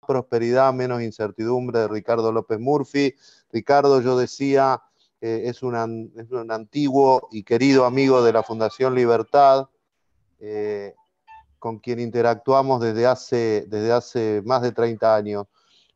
prosperidad, menos incertidumbre, de Ricardo López Murphy. Ricardo, yo decía, es un antiguo y querido amigo de la Fundación Libertad, con quien interactuamos desde hace más de 30 años.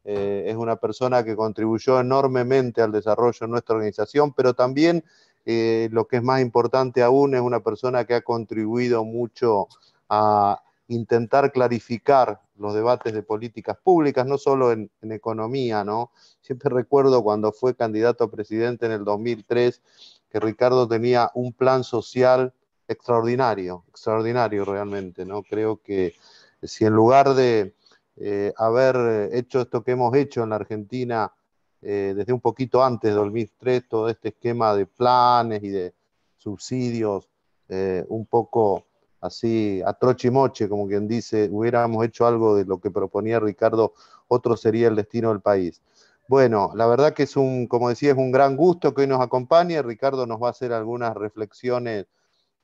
Es una persona que contribuyó enormemente al desarrollo de nuestra organización, pero también, lo que es más importante aún, es una persona que ha contribuido mucho a intentar clarificar los debates de políticas públicas, no solo en economía, ¿no? Siempre recuerdo cuando fue candidato a presidente en el 2003, que Ricardo tenía un plan social extraordinario, extraordinario realmente, ¿no? Creo que si en lugar de haber hecho esto que hemos hecho en la Argentina desde un poquito antes de 2003, todo este esquema de planes y de subsidios, un poco así a troche y moche, como quien dice, hubiéramos hecho algo de lo que proponía Ricardo, otro sería el destino del país. Bueno, la verdad que como decía, es un gran gusto que hoy nos acompañe. Ricardo nos va a hacer algunas reflexiones,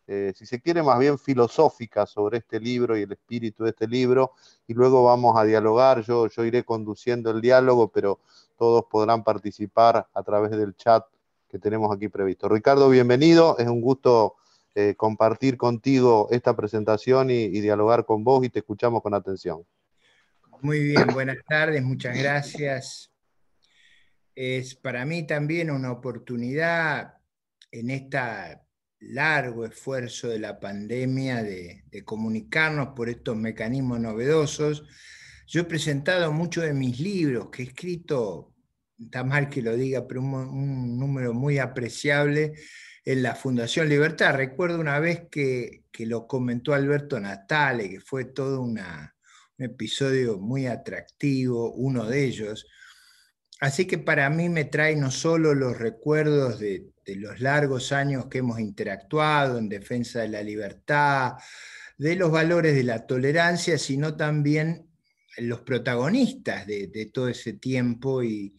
si se quiere, más bien filosóficas sobre este libro y el espíritu de este libro, y luego vamos a dialogar. Yo iré conduciendo el diálogo, pero todos podrán participar a través del chat que tenemos aquí previsto. Ricardo, bienvenido, es un gusto compartir contigo esta presentación y dialogar con vos, y te escuchamos con atención. Muy bien, buenas tardes, muchas gracias. Es para mí también una oportunidad en este largo esfuerzo de la pandemia de comunicarnos por estos mecanismos novedosos. Yo he presentado muchos de mis libros que he escrito, está mal que lo diga, pero un número muy apreciable en la Fundación Libertad. Recuerdo una vez que lo comentó Alberto Natale, que fue todo un episodio muy atractivo, uno de ellos. Así que para mí me trae no solo los recuerdos de los largos años que hemos interactuado en defensa de la libertad, de los valores de la tolerancia, sino también los protagonistas de todo ese tiempo y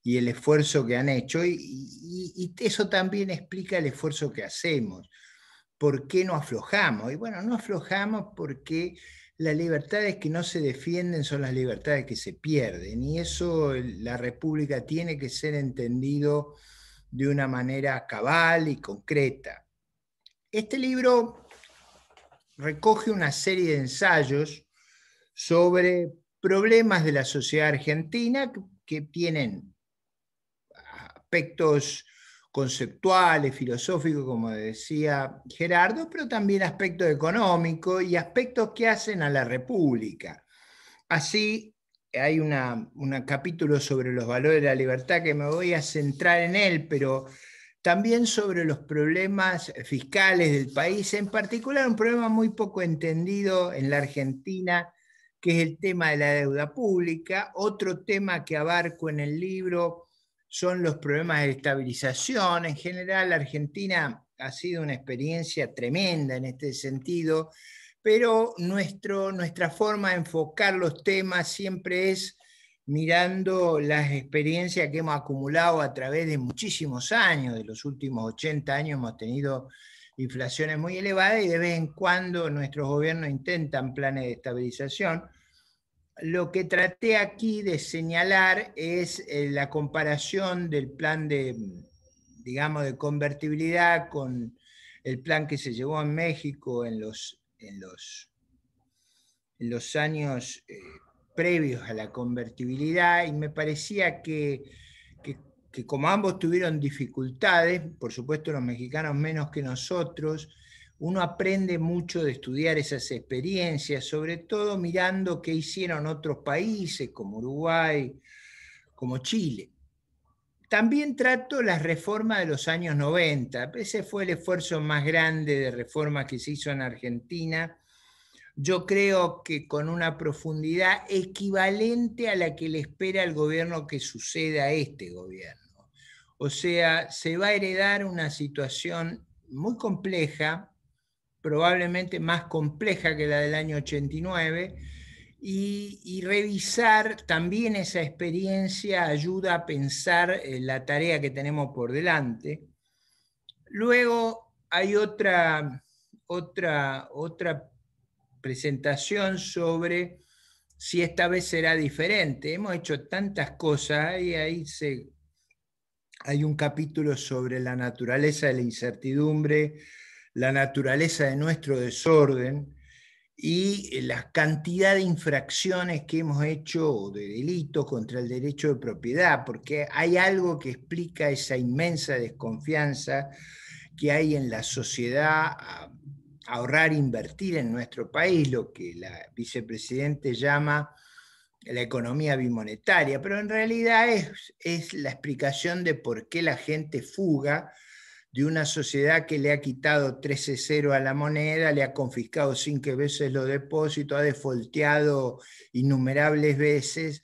el esfuerzo que han hecho. Y eso también explica el esfuerzo que hacemos. ¿Por qué no aflojamos? Y bueno, no aflojamos porque las libertades que no se defienden son las libertades que se pierden, y eso la República tiene que ser entendido de una manera cabal y concreta. Este libro recoge una serie de ensayos sobre problemas de la sociedad argentina que tienen aspectos conceptuales, filosóficos, como decía Gerardo, pero también aspectos económicos y aspectos que hacen a la República. Así, hay un capítulo sobre los valores de la libertad que me voy a centrar en él, pero también sobre los problemas fiscales del país, en particular un problema muy poco entendido en la Argentina, que es el tema de la deuda pública. Otro tema que abarco en el libro son los problemas de estabilización. En general, la Argentina ha sido una experiencia tremenda en este sentido, pero nuestra forma de enfocar los temas siempre es mirando las experiencias que hemos acumulado a través de muchísimos años. De los últimos 80 años hemos tenido inflaciones muy elevadas y de vez en cuando nuestros gobiernos intentan planes de estabilización. Lo que traté aquí de señalar es la comparación del plan digamos, de convertibilidad con el plan que se llevó en México en los años previos a la convertibilidad, y me parecía que como ambos tuvieron dificultades, por supuesto los mexicanos menos que nosotros, uno aprende mucho de estudiar esas experiencias, sobre todo mirando qué hicieron otros países como Uruguay, como Chile. También trato las reformas de los años 90. Ese fue el esfuerzo más grande de reformas que se hizo en Argentina. Yo creo que con una profundidad equivalente a la que le espera al gobierno que suceda a este gobierno. O sea, se va a heredar una situación muy compleja, probablemente más compleja que la del año 89, y revisar también esa experiencia ayuda a pensar la tarea que tenemos por delante. Luego hay otra presentación sobre si esta vez será diferente. Hemos hecho tantas cosas y hay un capítulo sobre la naturaleza de la incertidumbre, la naturaleza de nuestro desorden y la cantidad de infracciones que hemos hecho, de delitos contra el derecho de propiedad, porque hay algo que explica esa inmensa desconfianza que hay en la sociedad a ahorrar e invertir en nuestro país, lo que la vicepresidente llama la economía bimonetaria, pero en realidad es la explicación de por qué la gente fuga de una sociedad que le ha quitado 13 a la moneda, le ha confiscado 5 veces los depósitos, ha defolteado innumerables veces.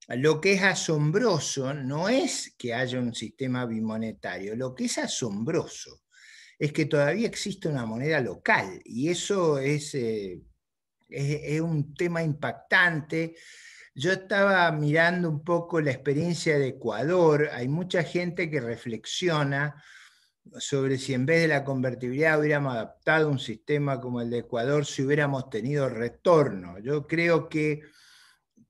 Lo que es asombroso no es que haya un sistema bimonetario, lo que es asombroso es que todavía existe una moneda local, y eso es un tema impactante. Yo estaba mirando un poco la experiencia de Ecuador. Hay mucha gente que reflexiona sobre si en vez de la convertibilidad hubiéramos adaptado un sistema como el de Ecuador, si hubiéramos tenido retorno. Yo creo que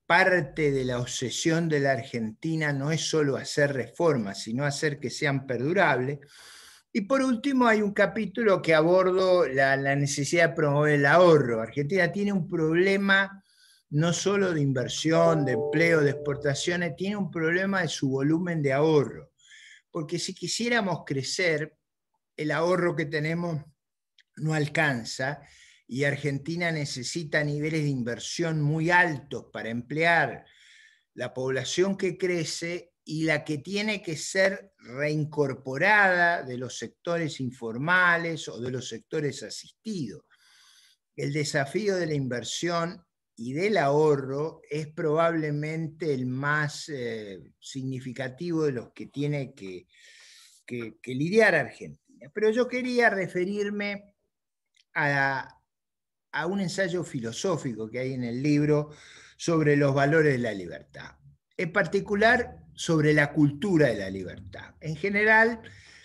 parte de la obsesión de la Argentina no es solo hacer reformas, sino hacer que sean perdurables. Y por último hay un capítulo que abordo la necesidad de promover el ahorro. Argentina tiene un problema no solo de inversión, de empleo, de exportaciones, tiene un problema de su volumen de ahorro. Porque si quisiéramos crecer, el ahorro que tenemos no alcanza y Argentina necesita niveles de inversión muy altos para emplear la población que crece y la que tiene que ser reincorporada de los sectores informales o de los sectores asistidos. El desafío de la inversión y del ahorro es probablemente el más significativo de los que tiene que lidiar Argentina. Pero yo quería referirme a un ensayo filosófico que hay en el libro sobre los valores de la libertad, en particular sobre la cultura de la libertad. En general,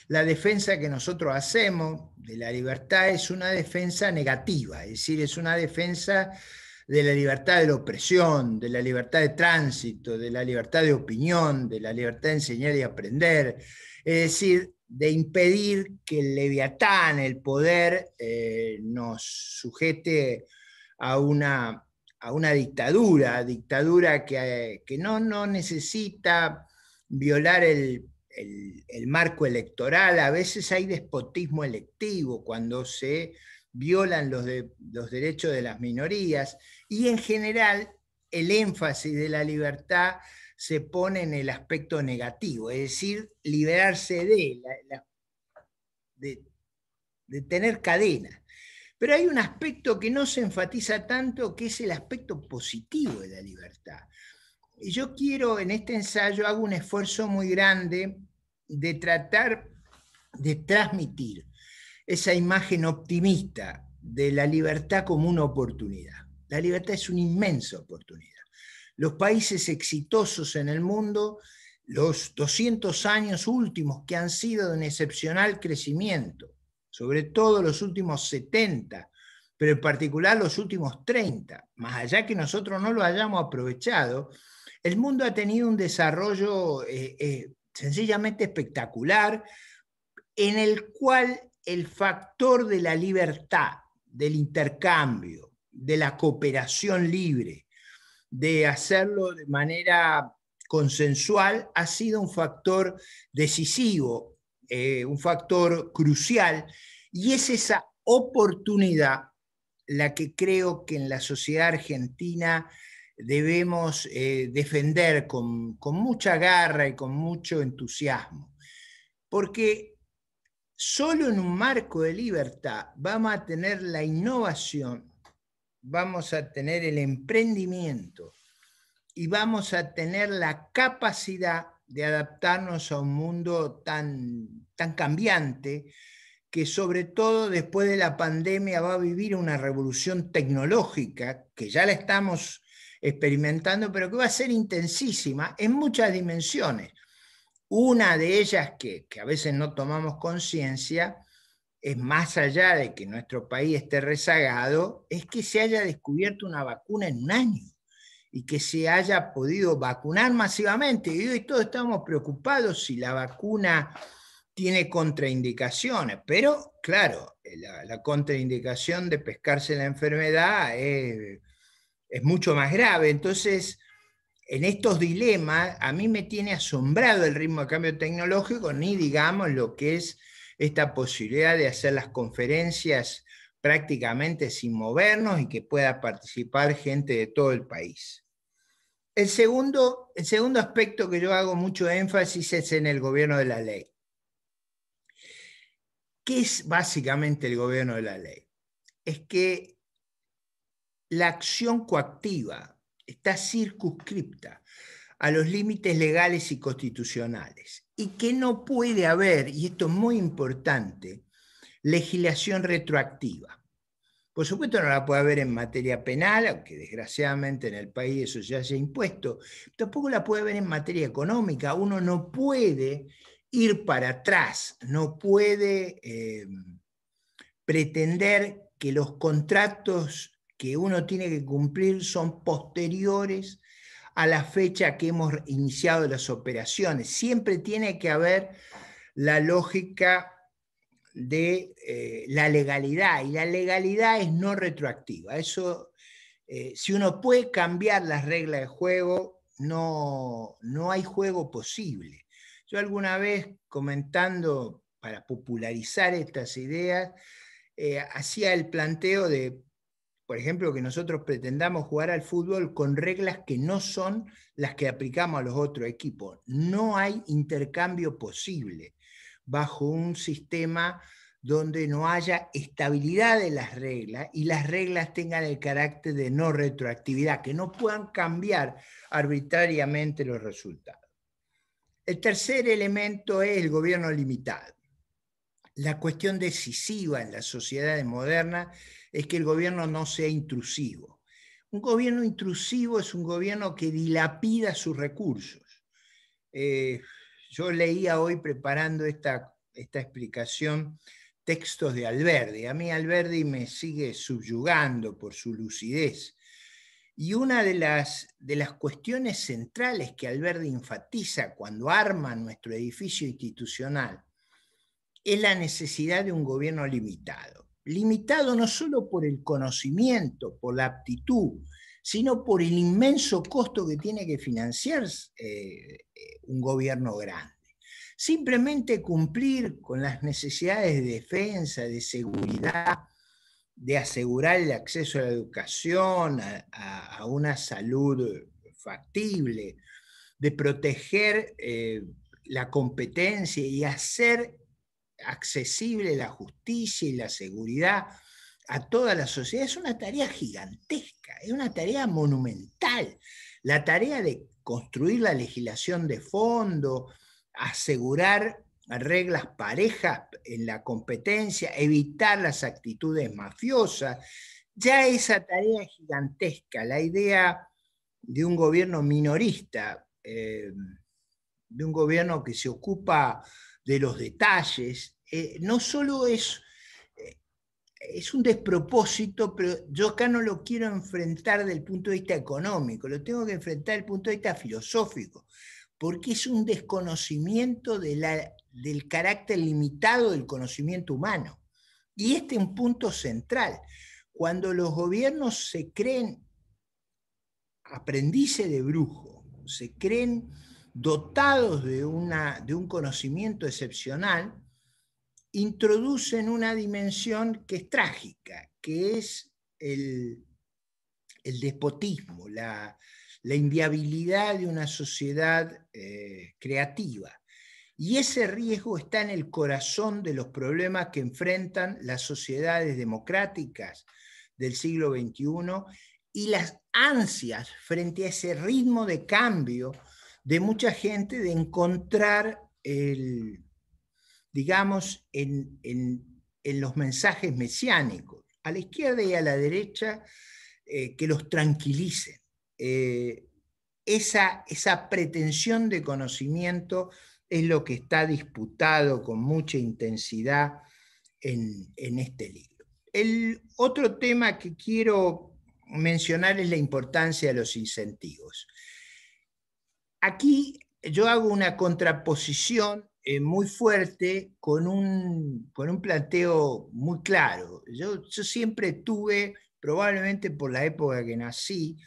la defensa que nosotros hacemos de la libertad es una defensa negativa, es decir, es una defensa de la libertad de la opresión, de la libertad de tránsito, de la libertad de opinión, de la libertad de enseñar y aprender, es decir, de impedir que el leviatán, el poder, nos sujete a una dictadura que no necesita violar el marco electoral. A veces hay despotismo electivo cuando se violan los derechos de las minorías, y en general el énfasis de la libertad se pone en el aspecto negativo, es decir, liberarse de tener cadenas. Pero hay un aspecto que no se enfatiza tanto, que es el aspecto positivo de la libertad. Y yo quiero, en este ensayo, hago un esfuerzo muy grande de tratar de transmitir esa imagen optimista de la libertad como una oportunidad. La libertad es una inmensa oportunidad. Los países exitosos en el mundo, los 200 años últimos que han sido de un excepcional crecimiento, sobre todo los últimos 70, pero en particular los últimos 30, más allá que nosotros no lo hayamos aprovechado, el mundo ha tenido un desarrollo sencillamente espectacular, en el cual el factor de la libertad, del intercambio, de la cooperación libre, de hacerlo de manera consensual, ha sido un factor decisivo, un factor crucial, y es esa oportunidad la que creo que en la sociedad argentina debemos defender con mucha garra y con mucho entusiasmo, porque solo en un marco de libertad vamos a tener la innovación, vamos a tener el emprendimiento y vamos a tener la capacidad de adaptarnos a un mundo tan cambiante, que sobre todo después de la pandemia va a vivir una revolución tecnológica, que ya la estamos experimentando, pero que va a ser intensísima en muchas dimensiones. Una de ellas que a veces no tomamos conciencia, es más allá de que nuestro país esté rezagado, es que se haya descubierto una vacuna en un año. y que se haya podido vacunar masivamente. Y hoy todos estamos preocupados si la vacuna tiene contraindicaciones, pero claro, la contraindicación de pescarse la enfermedad es mucho más grave. Entonces, en estos dilemas, a mí me tiene asombrado el ritmo de cambio tecnológico, ni digamos lo que es esta posibilidad de hacer las conferencias prácticamente sin movernos y que pueda participar gente de todo el país. El segundo aspecto que yo hago mucho énfasis es en el gobierno de la ley. ¿Qué es básicamente el gobierno de la ley? Es que la acción coactiva está circunscripta a los límites legales y constitucionales, y que no puede haber, y esto es muy importante, legislación retroactiva. Por supuesto no la puede haber en materia penal, aunque desgraciadamente en el país eso ya se ha impuesto. Tampoco la puede haber en materia económica. Uno no puede ir para atrás, no puede pretender que los contratos que uno tiene que cumplir son posteriores a la fecha que hemos iniciado las operaciones. Siempre tiene que haber la lógica de la legalidad, y la legalidad es no retroactiva. Eso, si uno puede cambiar las reglas de juego, no hay juego posible. Yo alguna vez, comentando para popularizar estas ideas, hacía el planteo de, por ejemplo, que nosotros pretendamos jugar al fútbol con reglas que no son las que aplicamos a los otros equipos. No hay intercambio posible bajo un sistema donde no haya estabilidad de las reglas y las reglas tengan el carácter de no retroactividad, que no puedan cambiar arbitrariamente los resultados. El tercer elemento es el gobierno limitado. La cuestión decisiva en las sociedades modernas es que el gobierno no sea intrusivo. Un gobierno intrusivo es un gobierno que dilapida sus recursos. Yo leía hoy, preparando esta explicación, textos de Alberdi. A mí Alberdi me sigue subyugando por su lucidez. Y una de las cuestiones centrales que Alberdi enfatiza cuando arma nuestro edificio institucional es la necesidad de un gobierno limitado. Limitado no solo por el conocimiento, por la aptitud, sino por el inmenso costo que tiene que financiar un gobierno grande. Simplemente cumplir con las necesidades de defensa, de seguridad, de asegurar el acceso a la educación, a una salud factible, de proteger la competencia y hacer accesible la justicia y la seguridad a toda la sociedad, es una tarea gigantesca, es una tarea monumental. La tarea de construir la legislación de fondo, asegurar reglas parejas en la competencia, evitar las actitudes mafiosas, ya esa tarea es gigantesca. La idea de un gobierno minorista, de un gobierno que se ocupa de los detalles, no solo es un despropósito, pero yo acá no lo quiero enfrentar desde el punto de vista económico, lo tengo que enfrentar desde el punto de vista filosófico, porque es un desconocimiento del carácter limitado del conocimiento humano. Y este es un punto central. Cuando los gobiernos se creen aprendices de brujo, se creen dotados de un conocimiento excepcional, introducen una dimensión que es trágica, que es el despotismo, la inviabilidad de una sociedad creativa. Y ese riesgo está en el corazón de los problemas que enfrentan las sociedades democráticas del siglo XXI y las ansias frente a ese ritmo de cambio de mucha gente de encontrar digamos, en los mensajes mesiánicos, a la izquierda y a la derecha, que los tranquilicen. Esa pretensión de conocimiento es lo que está disputado con mucha intensidad en este libro. El otro tema que quiero mencionarles la importancia de los incentivos. Aquí yo hago una contraposición muy fuerte con un planteo muy claro. Yo siempre tuve, probablemente por la época que nací,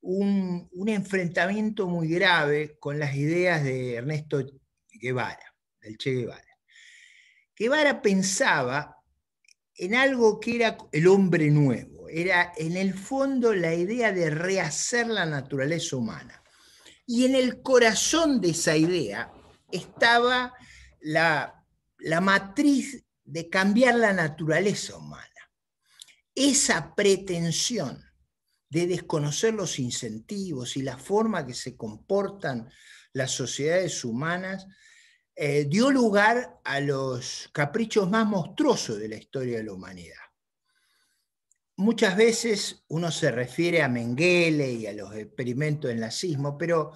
un enfrentamiento muy grave con las ideas de Ernesto Guevara, del Che Guevara. Guevara pensaba en algo que era el hombre nuevo, era en el fondo la idea de rehacer la naturaleza humana. Y en el corazón de esa idea estaba la matriz de cambiar la naturaleza humana. Esa pretensión de desconocer los incentivos y la forma que se comportan las sociedades humanas dio lugar a los caprichos más monstruosos de la historia de la humanidad. Muchas veces uno se refiere a Mengele y a los experimentos del nazismo, pero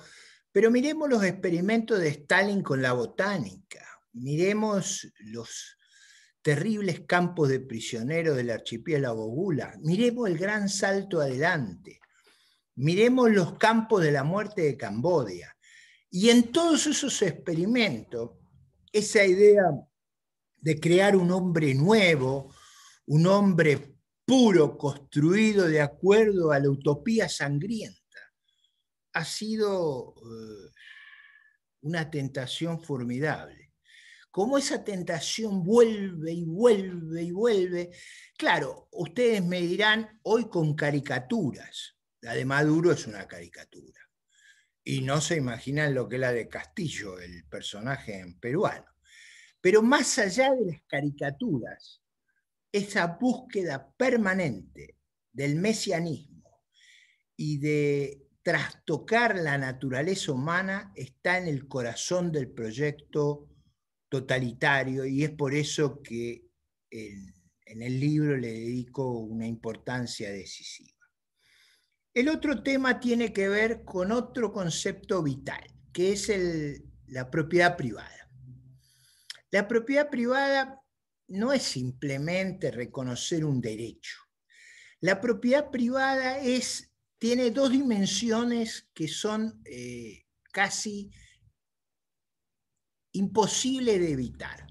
miremos los experimentos de Stalin con la botánica, miremos los terribles campos de prisioneros del archipiélago Gulag, miremos el gran salto adelante, miremos los campos de la muerte de Camboya. Y en todos esos experimentos, esa idea de crear un hombre nuevo, un hombre puro, construido de acuerdo a la utopía sangrienta, ha sido una tentación formidable. Como esa tentación vuelve y vuelve y vuelve. Claro, ustedes me dirán hoy con caricaturas. La de Maduro es una caricatura. Y no se imaginan lo que es la de Castillo, el personaje peruano. Pero más allá de las caricaturas, esa búsqueda permanente del mesianismo y de trastocar la naturaleza humana está en el corazón del proyecto totalitario, y es por eso que en el libro le dedico una importancia decisiva. El otro tema tiene que ver con otro concepto vital, que es la propiedad privada. La propiedad privada no es simplemente reconocer un derecho. La propiedad privada tiene dos dimensiones que son casi imposibles de evitar.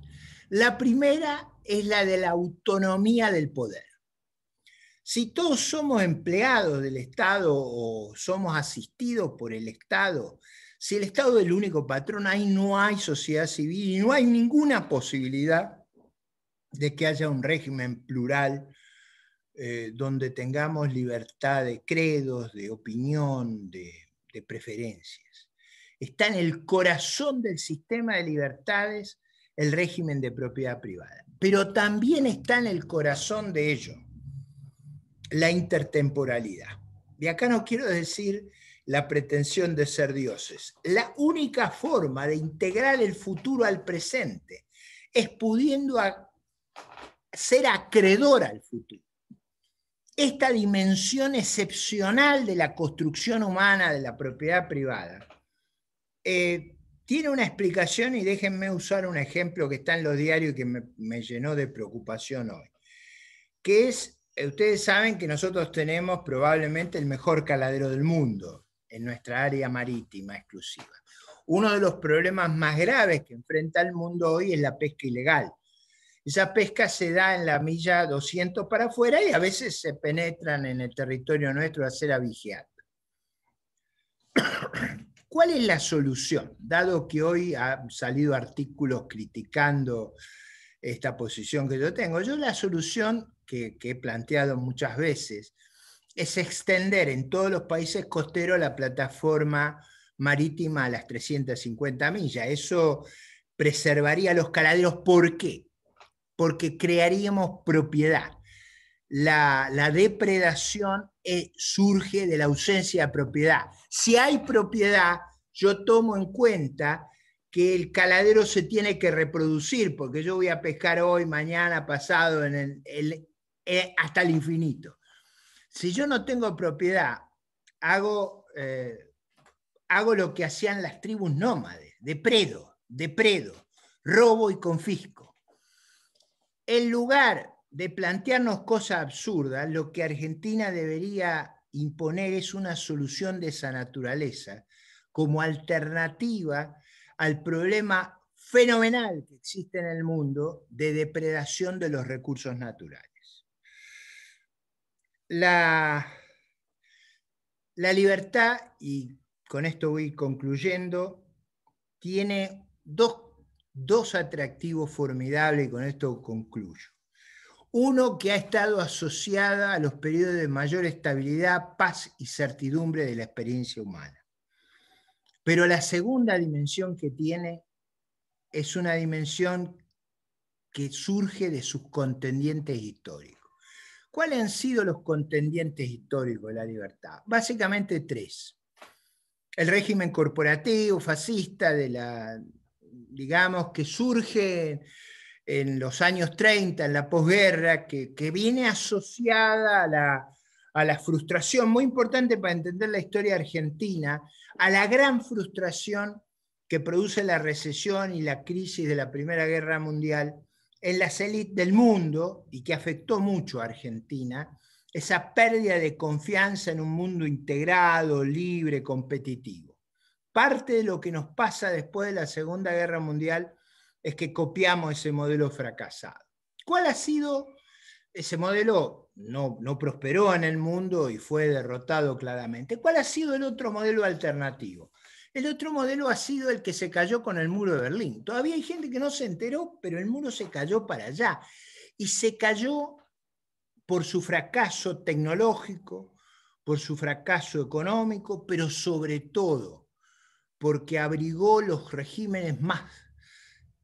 La primera es la de la autonomía del poder. Si todos somos empleados del Estado o somos asistidos por el Estado, si el Estado es el único patrón, ahí no hay sociedad civil y no hay ninguna posibilidad de que haya un régimen plural donde tengamos libertad de credos, de opinión, de preferencias. Está en el corazón del sistema de libertades el régimen de propiedad privada, pero también está en el corazón de ello la intertemporalidad. Y acá no quiero decir la pretensión de ser dioses. La única forma de integrar el futuro al presente es pudiendo ser acreedor al futuro. Esta dimensión excepcional de la construcción humana de la propiedad privada tiene una explicación, y déjenme usar un ejemplo que está en los diarios y que me llenó de preocupación hoy, que es, ustedes saben que nosotros tenemos probablemente el mejor caladero del mundo en nuestra área marítima exclusiva. Uno de los problemas más graves que enfrenta el mundo hoy es la pesca ilegal. Esa pesca se da en la milla 200 para afuera y a veces se penetran en el territorio nuestro a hacer avigiar. ¿Cuál es la solución? Dado que hoy han salido artículos criticando esta posición que yo tengo, la solución que he planteado muchas veces es extender en todos los países costeros la plataforma marítima a las 350 millas. Eso preservaría los caladeros. ¿Por qué? Porque crearíamos propiedad. La depredación surge de la ausencia de propiedad. Si hay propiedad, yo tomo en cuenta que el caladero se tiene que reproducir, porque yo voy a pescar hoy, mañana, pasado, hasta el infinito. Si yo no tengo propiedad, hago lo que hacían las tribus nómades: depredo, robo y confisco. En lugar de plantearnos cosas absurdas, lo que Argentina debería imponer es una solución de esa naturaleza como alternativa al problema fenomenal que existe en el mundo de depredación de los recursos naturales. La libertad, y con esto voy concluyendo, tiene dos atractivos formidables, y con esto concluyo. Uno, que ha estado asociada a los periodos de mayor estabilidad, paz y certidumbre de la experiencia humana. Pero la segunda dimensión que tiene es una dimensión que surge de sus contendientes históricos. ¿Cuáles han sido los contendientes históricos de la libertad? Básicamente tres. El régimen corporativo, fascista, digamos, que surge en los años 30, en la posguerra, que viene asociada a la frustración, muy importante para entender la historia argentina, a la gran frustración que produce la recesión y la crisis de la Primera Guerra Mundial en las élites del mundo, y que afectó mucho a Argentina, esa pérdida de confianza en un mundo integrado, libre, competitivo. Parte de lo que nos pasa después de la Segunda Guerra Mundial es que copiamos ese modelo fracasado. ¿Cuál ha sido ese modelo? No prosperó en el mundo y fue derrotado claramente. ¿Cuál ha sido el otro modelo alternativo? El otro modelo ha sido el que se cayó con el muro de Berlín. Todavía hay gente que no se enteró, pero el muro se cayó para allá. Y se cayó por su fracaso tecnológico, por su fracaso económico, pero sobre todo porque abrigó los regímenes más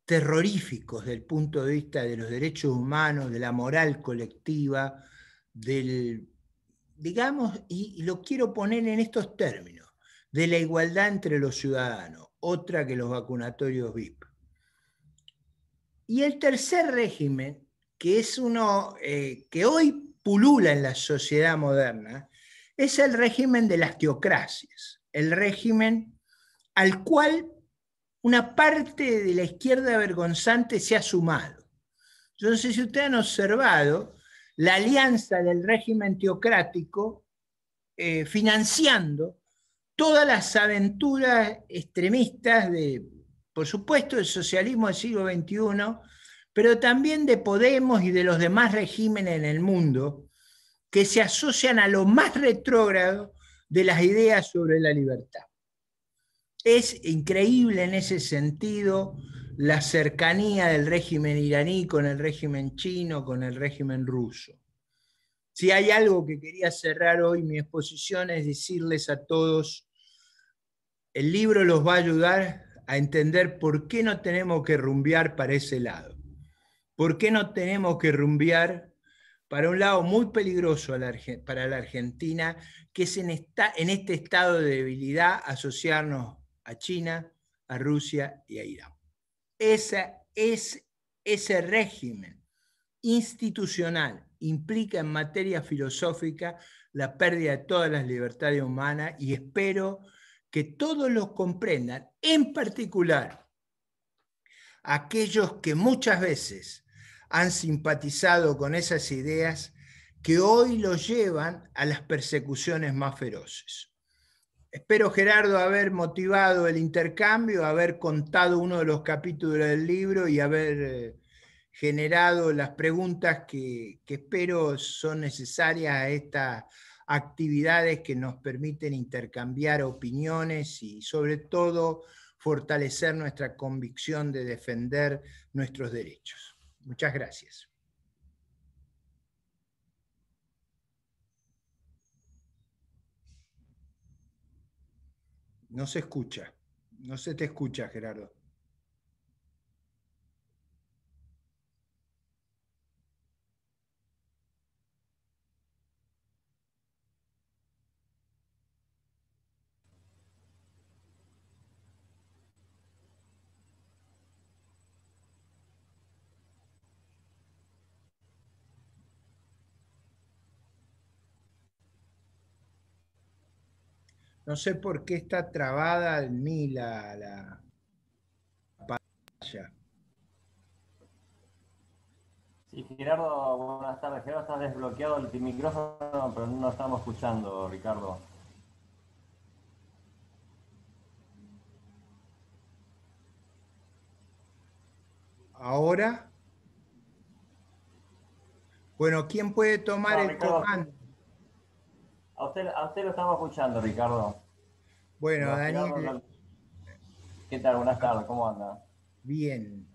terroríficos desde el punto de vista de los derechos humanos, de la moral colectiva, digamos, y lo quiero poner en estos términos, de la igualdad entre los ciudadanos, otra que los vacunatorios VIP. Y el tercer régimen, que es uno que hoy pulula en la sociedad moderna, es el régimen de las teocracias, el régimen al cual una parte de la izquierda vergonzante se ha sumado. Yo no sé si ustedes han observado la alianza del régimen teocrático financiando todas las aventuras extremistas por supuesto, del socialismo del siglo XXI, pero también de Podemos y de los demás regímenes en el mundo que se asocian a lo más retrógrado de las ideas sobre la libertad. Es increíble en ese sentido la cercanía del régimen iraní con el régimen chino, con el régimen ruso. Si hay algo que quería cerrar hoy mi exposición es decirles a todos, el libro los va a ayudar a entender por qué no tenemos que rumbear para ese lado. ¿Por qué no tenemos que rumbear para un lado muy peligroso para la Argentina, que es en este estado de debilidad asociarnos a China, a Rusia y a Irán? Ese régimen institucional implica en materia filosófica la pérdida de todas las libertades humanas, y espero que todos lo comprendan, en particular aquellos que muchas veces han simpatizado con esas ideas que hoy los llevan a las persecuciones más feroces. Espero, Gerardo, haber motivado el intercambio, haber contado uno de los capítulos del libro y haber generado las preguntas que espero son necesarias a estas actividades que nos permiten intercambiar opiniones y, sobre todo, fortalecer nuestra convicción de defender nuestros derechos. Muchas gracias. No se escucha, no se te escucha, Gerardo. No sé por qué está trabada en mí la pantalla. Sí, Gerardo, buenas tardes. Gerardo, está desbloqueado el micrófono, pero no estamos escuchando, Ricardo. Ahora, bueno, ¿quién puede tomar No, el Ricardo, comando? a usted lo estamos escuchando, Ricardo. Bueno, No, Gerardo, Daniel, ¿qué tal? Buenas tardes, ¿cómo anda? bien.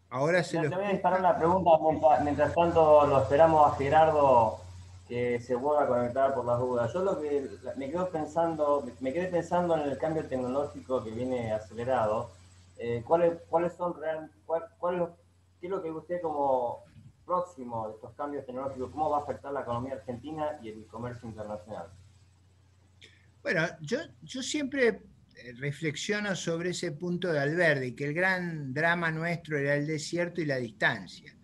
Ahora se lo Le voy a disparar escucha. una pregunta mientras tanto lo esperamos a Gerardo que se vuelva a conectar por las dudas. Yo lo que me quedé pensando en el cambio tecnológico que viene acelerado. ¿Cuáles son qué es lo que usted como próximo de estos cambios tecnológicos, cómo va a afectar la economía argentina y el comercio internacional? Bueno, yo siempre reflexiono sobre ese punto de Alberdi, que el gran drama nuestro era el desierto y la distancia.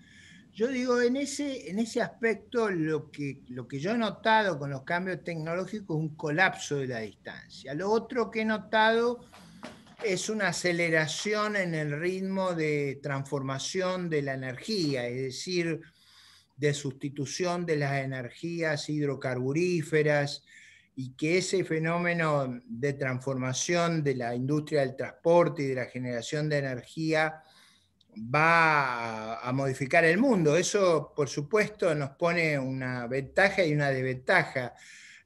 Yo digo, en ese aspecto, lo que yo he notado con los cambios tecnológicos es un colapso de la distancia. Lo otro que he notado es una aceleración en el ritmo de transformación de la energía, es decir, de sustitución de las energías hidrocarburíferas, y que ese fenómeno de transformación de la industria del transporte y de la generación de energía va a modificar el mundo. Eso, por supuesto, nos pone una ventaja y una desventaja.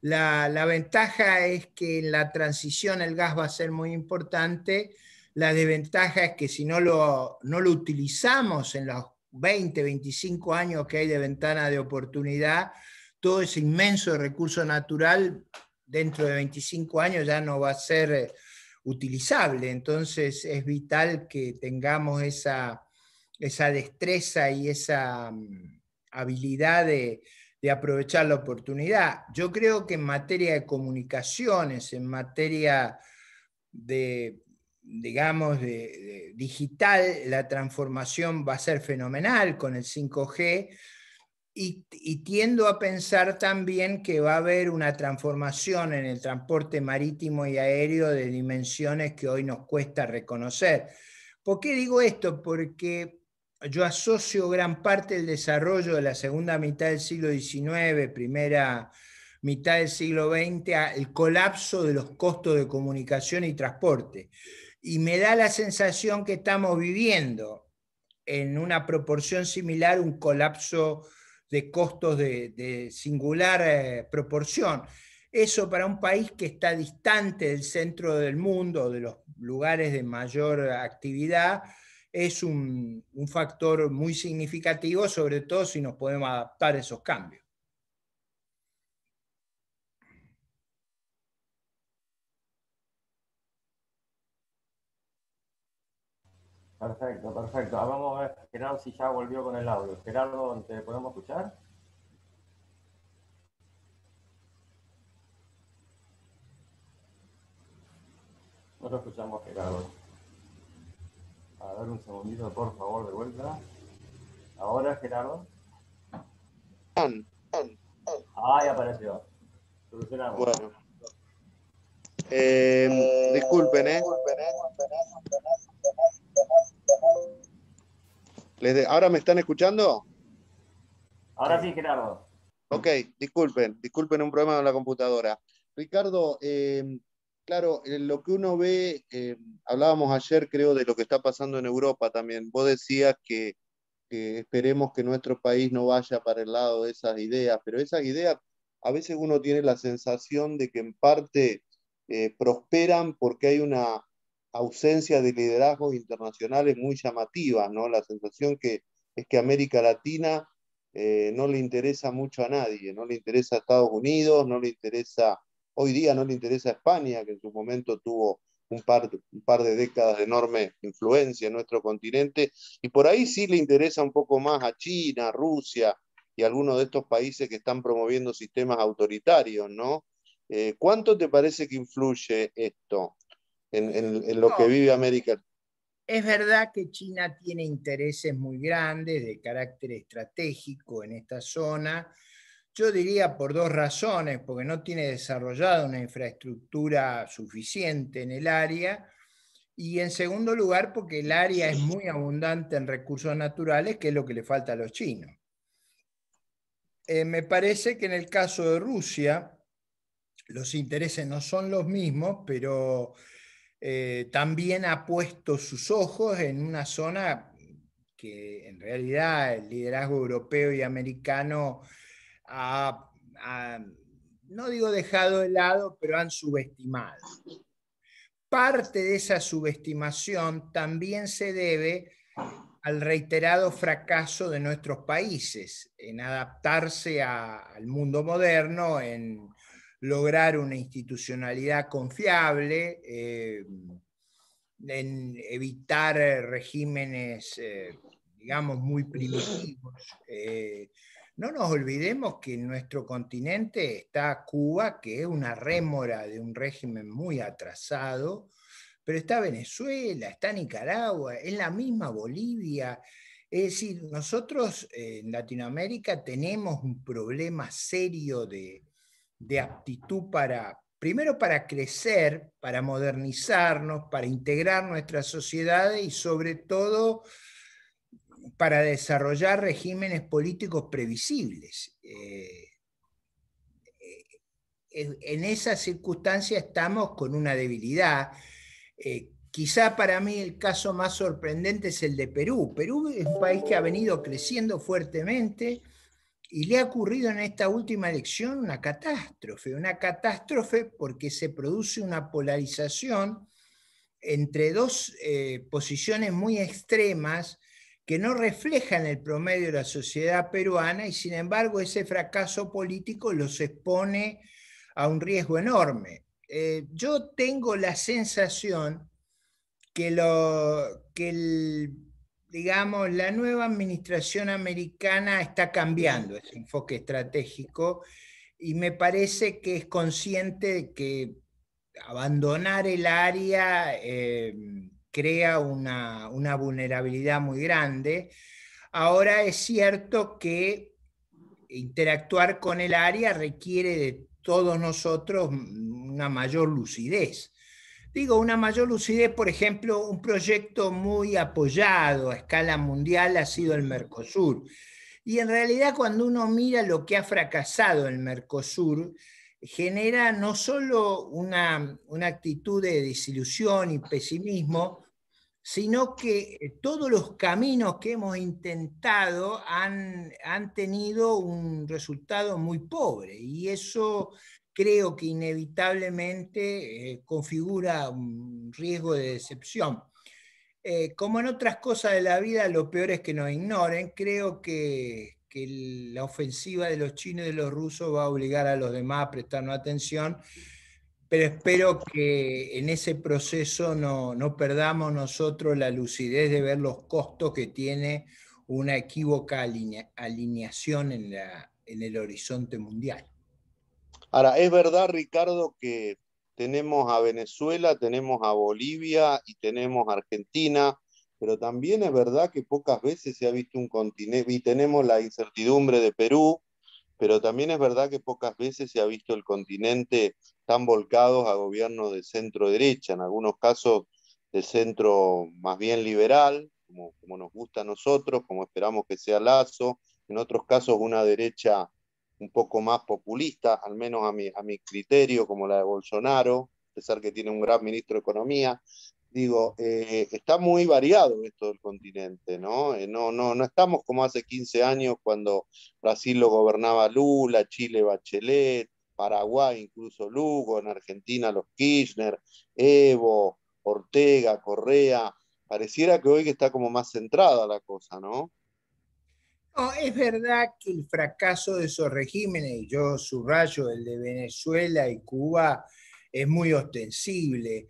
La ventaja es que en la transición el gas va a ser muy importante. La desventaja es que si no lo utilizamos en los 20, 25 años que hay de ventana de oportunidad, todo ese inmenso recurso natural dentro de 25 años ya no va a ser utilizable. Entonces es vital que tengamos esa destreza y esa habilidad de aprovechar la oportunidad. Yo creo que en materia de comunicaciones, en materia de, digamos, de digital, la transformación va a ser fenomenal con el 5G. Y tiendo a pensar también que va a haber una transformación en el transporte marítimo y aéreo de dimensiones que hoy nos cuesta reconocer. ¿Por qué digo esto? Porque yo asocio gran parte del desarrollo de la segunda mitad del siglo XIX, primera mitad del siglo XX, al colapso de los costos de comunicación y transporte. Y me da la sensación que estamos viviendo en una proporción similar un colapso de costos de singular proporción. Eso para un país que está distante del centro del mundo, de los lugares de mayor actividad, es un factor muy significativo, sobre todo si nos podemos adaptar a esos cambios. Perfecto, perfecto. Vamos a ver, Gerardo, si ya volvió con el audio. Gerardo, ¿te podemos escuchar? No lo escuchamos, Gerardo. A ver un segundito, por favor, de vuelta. Ahora, Gerardo. Ahí apareció. Solucionamos. Bueno, disculpen, ¿eh? ¿Ahora me están escuchando? Ahora sí, Gerardo. Ok, disculpen un problema con la computadora. Ricardo, claro, lo que uno ve, hablábamos ayer, creo, de lo que está pasando en Europa también. Vos decías que esperemos que nuestro país no vaya para el lado de esas ideas, pero esas ideas a veces uno tiene la sensación de que en parte prosperan porque hay una ausencia de liderazgos internacionales muy llamativas, ¿no? La sensación que es que América Latina no le interesa mucho a nadie, no le interesa a Estados Unidos, no le interesa, hoy día no le interesa a España, que en su momento tuvo un par de décadas de enorme influencia en nuestro continente, y por ahí sí le interesa un poco más a China, Rusia y algunos de estos países que están promoviendo sistemas autoritarios, ¿no? ¿Cuánto te parece que influye esto en lo que No, vive América? es verdad que China tiene intereses muy grandes de carácter estratégico en esta zona. Yo diría por dos razones, porque no tiene desarrollada una infraestructura suficiente en el área Y en segundo lugar, porque el área es muy abundante en recursos naturales, que es lo que le falta a los chinos. Me parece que en el caso de Rusia, los intereses no son los mismos, pero también ha puesto sus ojos en una zona que en realidad el liderazgo europeo y americano no digo dejado de lado, pero han subestimado. Parte de esa subestimación también se debe al reiterado fracaso de nuestros países en adaptarse al mundo moderno, en lograr una institucionalidad confiable, en evitar regímenes, digamos, muy primitivos. No nos olvidemos que en nuestro continente está Cuba, que es una rémora de un régimen muy atrasado, pero está Venezuela, está Nicaragua, es la misma Bolivia. Es decir, nosotros en Latinoamérica tenemos un problema serio de aptitud primero para crecer, para modernizarnos, para integrar nuestras sociedades y sobre todo para desarrollar regímenes políticos previsibles. En esa circunstancia estamos con una debilidad. Quizá para mí el caso más sorprendente es el de Perú. Perú es un país que ha venido creciendo fuertemente y le ha ocurrido en esta última elección una catástrofe porque se produce una polarización entre dos posiciones muy extremas que no reflejan el promedio de la sociedad peruana y sin embargo ese fracaso político los expone a un riesgo enorme. Yo tengo la sensación que, digamos, la nueva administración americana está cambiando ese enfoque estratégico y me parece que es consciente de que abandonar el área crea una vulnerabilidad muy grande. Ahora es cierto que interactuar con el área requiere de todos nosotros una mayor lucidez. Digo, una mayor lucidez, por ejemplo, un proyecto muy apoyado a escala mundial ha sido el Mercosur. Y en realidad cuando uno mira lo que ha fracasado el Mercosur, genera no solo una actitud de desilusión y pesimismo, sino que todos los caminos que hemos intentado han tenido un resultado muy pobre y eso creo que inevitablemente configura un riesgo de decepción. Como en otras cosas de la vida, lo peor es que nos ignoren. Creo que la ofensiva de los chinos y de los rusos va a obligar a los demás a prestarnos atención, pero espero que en ese proceso no perdamos nosotros la lucidez de ver los costos que tiene una equívoca alineación en el horizonte mundial. Ahora, es verdad, Ricardo, que tenemos a Venezuela, tenemos a Bolivia y tenemos a Argentina, pero también es verdad que pocas veces se ha visto un continente, y tenemos la incertidumbre de Perú, pero también es verdad que pocas veces se ha visto el continente tan volcados a gobiernos de centro derecha, en algunos casos de centro más bien liberal, como nos gusta a nosotros, como esperamos que sea Lasso, en otros casos una derecha un poco más populista, al menos a mi criterio, como la de Bolsonaro, a pesar que tiene un gran ministro de Economía. Digo, está muy variado esto del continente, ¿no? No estamos como hace 15 años cuando Brasil lo gobernaba Lula, Chile Bachelet, Paraguay incluso Lugo, en Argentina los Kirchner, Evo, Ortega, Correa. Pareciera que hoy está como más centrada la cosa, ¿no? No, es verdad que el fracaso de esos regímenes, y yo subrayo el de Venezuela y Cuba, es muy ostensible.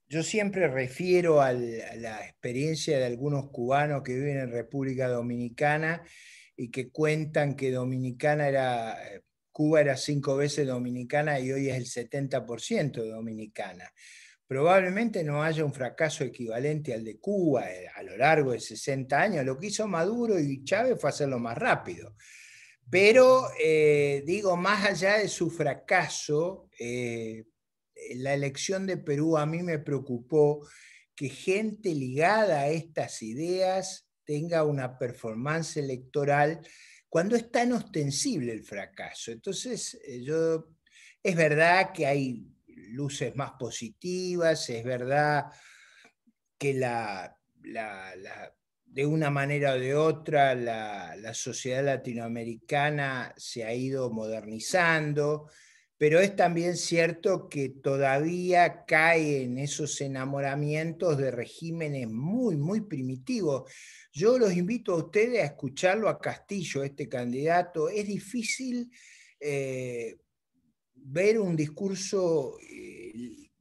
Yo siempre refiero a la experiencia de algunos cubanos que viven en República Dominicana y que cuentan que Cuba era 5 veces dominicana y hoy es el 70% dominicana. Probablemente no haya un fracaso equivalente al de Cuba a lo largo de 60 años. Lo que hizo Maduro y Chávez fue hacerlo más rápido. Pero, digo, más allá de su fracaso, la elección de Perú a mí me preocupó que gente ligada a estas ideas tenga una performance electoral cuando es tan ostensible el fracaso. Entonces, es verdad que hay luces más positivas, es verdad que de una manera o de otra la sociedad latinoamericana se ha ido modernizando, pero es también cierto que todavía cae en esos enamoramientos de regímenes muy, muy primitivos. Yo los invito a ustedes a escucharlo a Castillo, este candidato. Es difícil ver un discurso,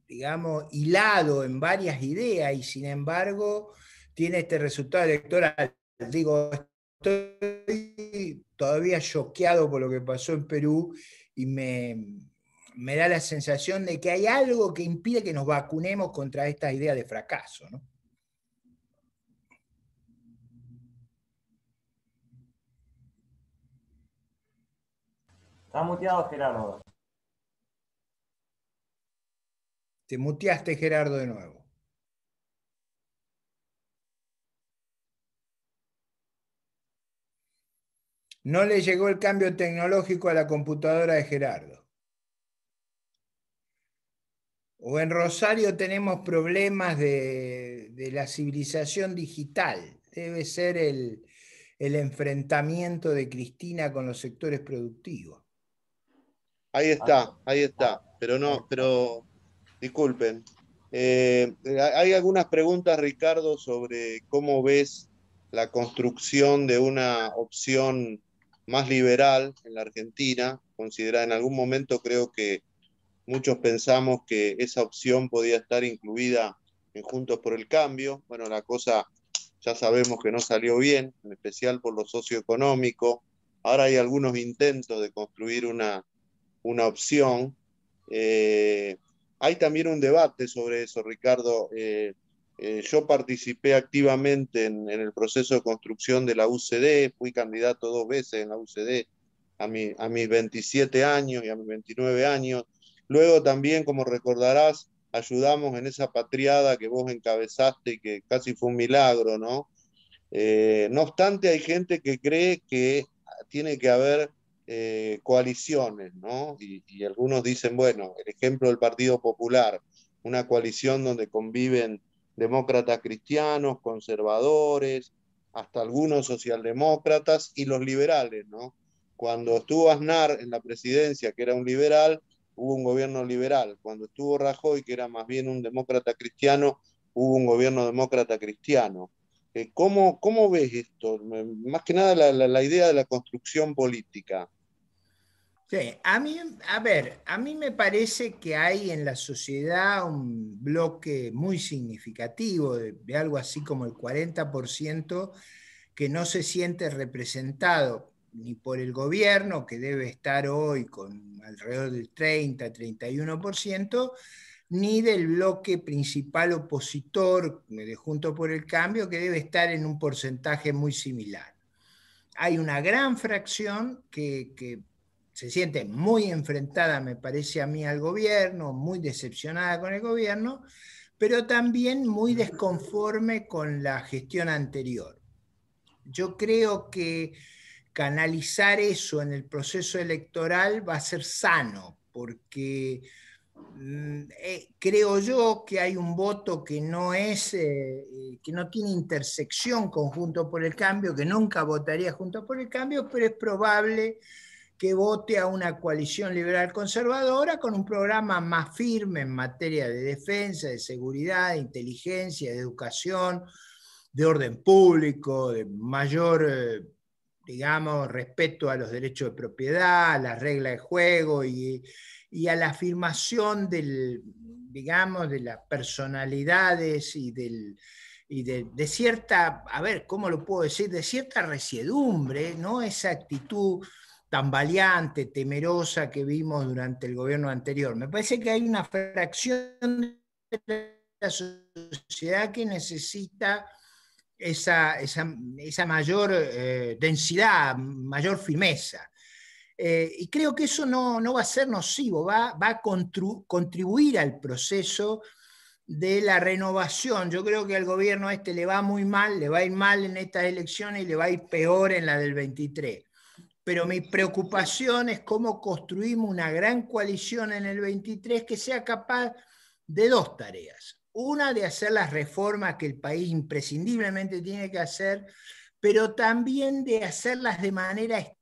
digamos, hilado en varias ideas y sin embargo tiene este resultado electoral. Digo, estoy todavía choqueado por lo que pasó en Perú y me da la sensación de que hay algo que impide que nos vacunemos contra esta idea de fracaso, ¿no? Está muteado, Gerardo. Te muteaste, Gerardo, de nuevo. No le llegó el cambio tecnológico a la computadora de Gerardo. O en Rosario tenemos problemas de la civilización digital. Debe ser el enfrentamiento de Cristina con los sectores productivos. Ahí está. Pero no, pero disculpen. Hay algunas preguntas, Ricardo, sobre cómo ves la construcción de una opción más liberal en la Argentina. Considera, en algún momento creo que muchos pensamos que esa opción podía estar incluida en Juntos por el Cambio. Bueno, la cosa ya sabemos que no salió bien, en especial por lo socioeconómico. Ahora hay algunos intentos de construir una opción. Hay también un debate sobre eso, Ricardo. Yo participé activamente en el proceso de construcción de la UCD, fui candidato 2 veces en la UCD a mis 27 años y a mis 29 años. Luego también, como recordarás, ayudamos en esa patriada que vos encabezaste y que casi fue un milagro, ¿no? No obstante, hay gente que cree que tiene que haber coaliciones, ¿no? Y algunos dicen, bueno, el ejemplo del Partido Popular, una coalición donde conviven demócratas cristianos, conservadores, hasta algunos socialdemócratas y los liberales, ¿no? Cuando estuvo Aznar en la presidencia, que era un liberal, hubo un gobierno liberal. Cuando estuvo Rajoy, que era más bien un demócrata cristiano, hubo un gobierno demócrata cristiano. ¿Cómo ves esto? Más que nada la idea de la construcción política. Sí, a mí me parece que hay en la sociedad un bloque muy significativo de algo así como el 40% que no se siente representado ni por el gobierno, que debe estar hoy con alrededor del 30-31%, ni del bloque principal opositor de Juntos por el Cambio, que debe estar en un porcentaje muy similar. Hay una gran fracción que se siente muy enfrentada, me parece a mí, al gobierno, muy decepcionada con el gobierno, pero también muy desconforme con la gestión anterior. Yo creo que canalizar eso en el proceso electoral va a ser sano, porque creo yo que hay un voto que no que no tiene intersección con Juntos por el Cambio, que nunca votaría Juntos por el Cambio, pero es probable que vote a una coalición liberal conservadora con un programa más firme en materia de defensa, de seguridad, de inteligencia, de educación, de orden público, de mayor, digamos, respeto a los derechos de propiedad, a las reglas de juego y a la afirmación digamos, de las personalidades y de cierta, a ver, ¿cómo lo puedo decir? De cierta resiedumbre, ¿no? Esa actitud tambaleante, temerosa que vimos durante el gobierno anterior. Me parece que hay una fracción de la sociedad que necesita esa mayor densidad, mayor firmeza. Y creo que eso no va a ser nocivo, va a contribuir al proceso de la renovación. Yo creo que al gobierno este le va muy mal, le va a ir mal en estas elecciones y le va a ir peor en la del 23. Pero mi preocupación es cómo construimos una gran coalición en el 23 que sea capaz de dos tareas. Una, de hacer las reformas que el país imprescindiblemente tiene que hacer, pero también de hacerlas de manera estable.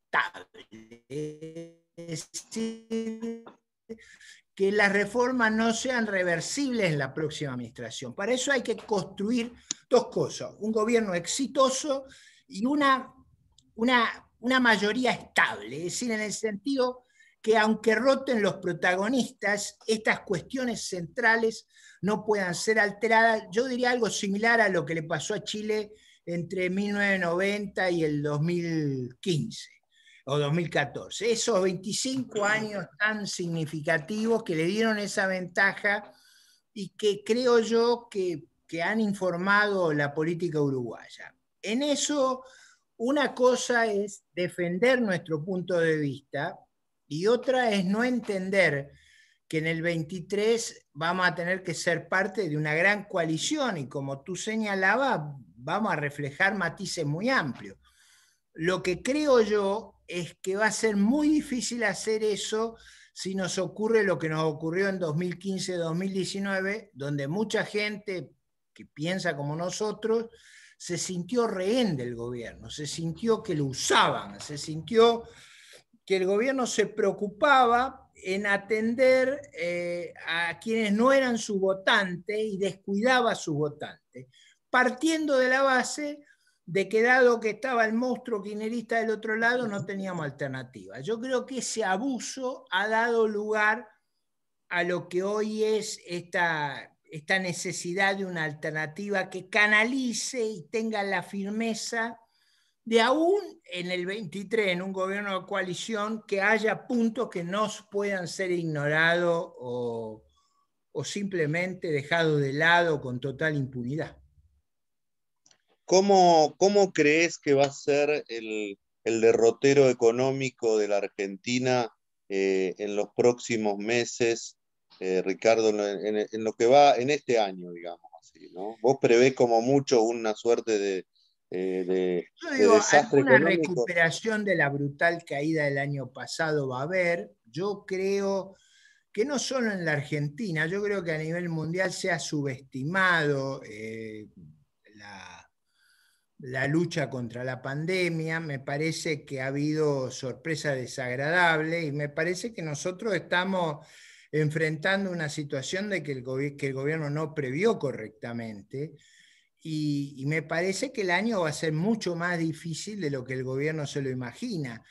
Es decir, que las reformas no sean reversibles en la próxima administración. Para eso hay que construir dos cosas: un gobierno exitoso y una mayoría estable, es decir, en el sentido que aunque roten los protagonistas, estas cuestiones centrales no puedan ser alteradas. Yo diría algo similar a lo que le pasó a Chile entre 1990 y el 2015 o 2014. Esos 25 años tan significativos que le dieron esa ventaja y que creo yo que han informado la política uruguaya. En eso, una cosa es defender nuestro punto de vista y otra es no entender que en el 23 vamos a tener que ser parte de una gran coalición y, como tú señalabas, vamos a reflejar matices muy amplios. Lo que creo yo es que va a ser muy difícil hacer eso si nos ocurre lo que nos ocurrió en 2015-2019, donde mucha gente que piensa como nosotros se sintió rehén del gobierno, se sintió que lo usaban, se sintió que el gobierno se preocupaba en atender a quienes no eran sus votantes y descuidaba a sus votantes, partiendo de la base de que, dado que estaba el monstruo kirchnerista del otro lado, no teníamos alternativa. Yo creo que ese abuso ha dado lugar a lo que hoy es esta necesidad de una alternativa que canalice y tenga la firmeza de, aún en el 23, en un gobierno de coalición, que haya puntos que no puedan ser ignorados o simplemente dejados de lado con total impunidad. ¿Cómo crees que va a ser el derrotero económico de la Argentina en los próximos meses, Ricardo, en lo que va en este año, digamos así, ¿no? ¿Vos prevés como mucho una suerte de Yo digo, desastre alguna económico? recuperación de la brutal caída del año pasado va a haber? Yo creo que no solo en la Argentina, yo creo que a nivel mundial se ha subestimado la lucha contra la pandemia. Me parece que ha habido sorpresas desagradables y me parece que nosotros estamos enfrentando una situación de que el gobierno no previó correctamente. Y me parece que el año va a ser mucho más difícil de lo que el gobierno se lo imagina.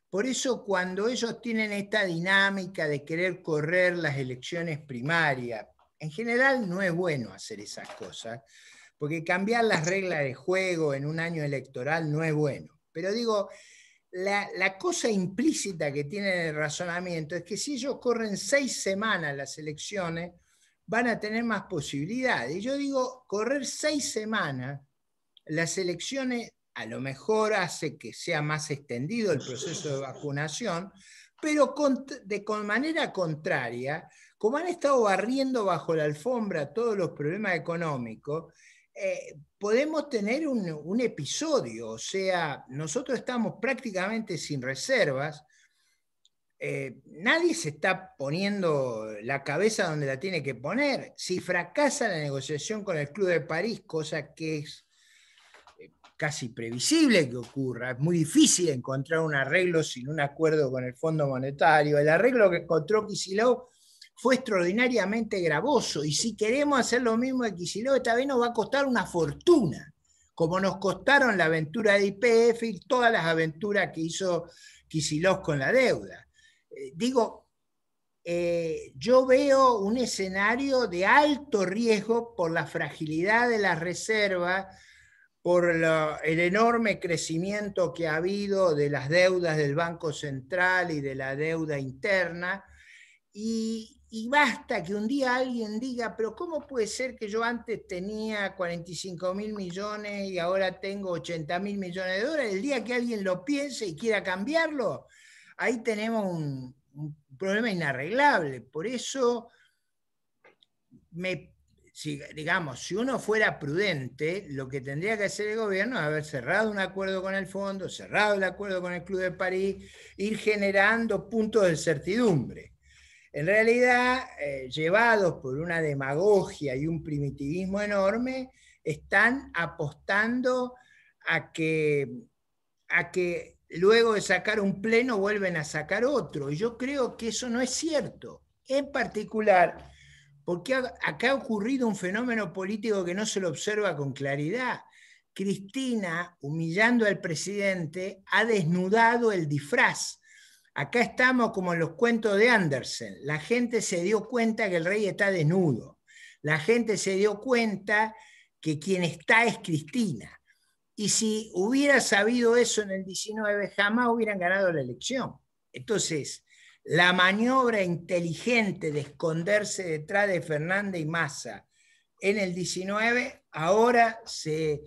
Por eso, cuando ellos tienen esta dinámica de querer correr las elecciones primarias, en general no es bueno hacer esas cosas, porque cambiar las reglas de juego en un año electoral no es bueno. Pero digo, la cosa implícita que tiene el razonamiento es que si ellos corren 6 semanas las elecciones, van a tener más posibilidades. Y yo digo, correr 6 semanas las elecciones a lo mejor hace que sea más extendido el proceso de vacunación, pero con manera contraria, como han estado barriendo bajo la alfombra todos los problemas económicos, podemos tener un episodio. O sea, nosotros estamos prácticamente sin reservas. Nadie se está poniendo la cabeza donde la tiene que poner. Si fracasa la negociación con el Club de París, cosa que es casi previsible que ocurra, es muy difícil encontrar un arreglo sin un acuerdo con el Fondo Monetario. El arreglo que encontró Kicillof fue extraordinariamente gravoso, y si queremos hacer lo mismo de Kicillof, esta vez nos va a costar una fortuna, como nos costaron la aventura de YPF y todas las aventuras que hizo Kicillof con la deuda. Yo veo un escenario de alto riesgo por la fragilidad de las reservas, por el enorme crecimiento que ha habido de las deudas del Banco Central y de la deuda interna, y basta que un día alguien diga, pero ¿cómo puede ser que yo antes tenía 45.000 millones y ahora tengo 80.000 millones de dólares? El día que alguien lo piense y quiera cambiarlo, ahí tenemos un problema inarreglable. Por eso, digamos, si uno fuera prudente, lo que tendría que hacer el gobierno es haber cerrado un acuerdo con el fondo, cerrado el acuerdo con el Club de París, ir generando puntos de certidumbre. En realidad, llevados por una demagogia y un primitivismo enorme, están apostando a que luego de sacar un pleno vuelven a sacar otro. Y yo creo que eso no es cierto. En particular, porque acá ha ocurrido un fenómeno político que no se lo observa con claridad. Cristina, humillando al presidente, ha desnudado el disfraz. Acá estamos como en los cuentos de Andersen. La gente se dio cuenta que el rey está desnudo. La gente se dio cuenta que quien está es Cristina. Y si hubiera sabido eso en el 19, jamás hubieran ganado la elección. Entonces, la maniobra inteligente de esconderse detrás de Fernández y Massa en el 19, ahora se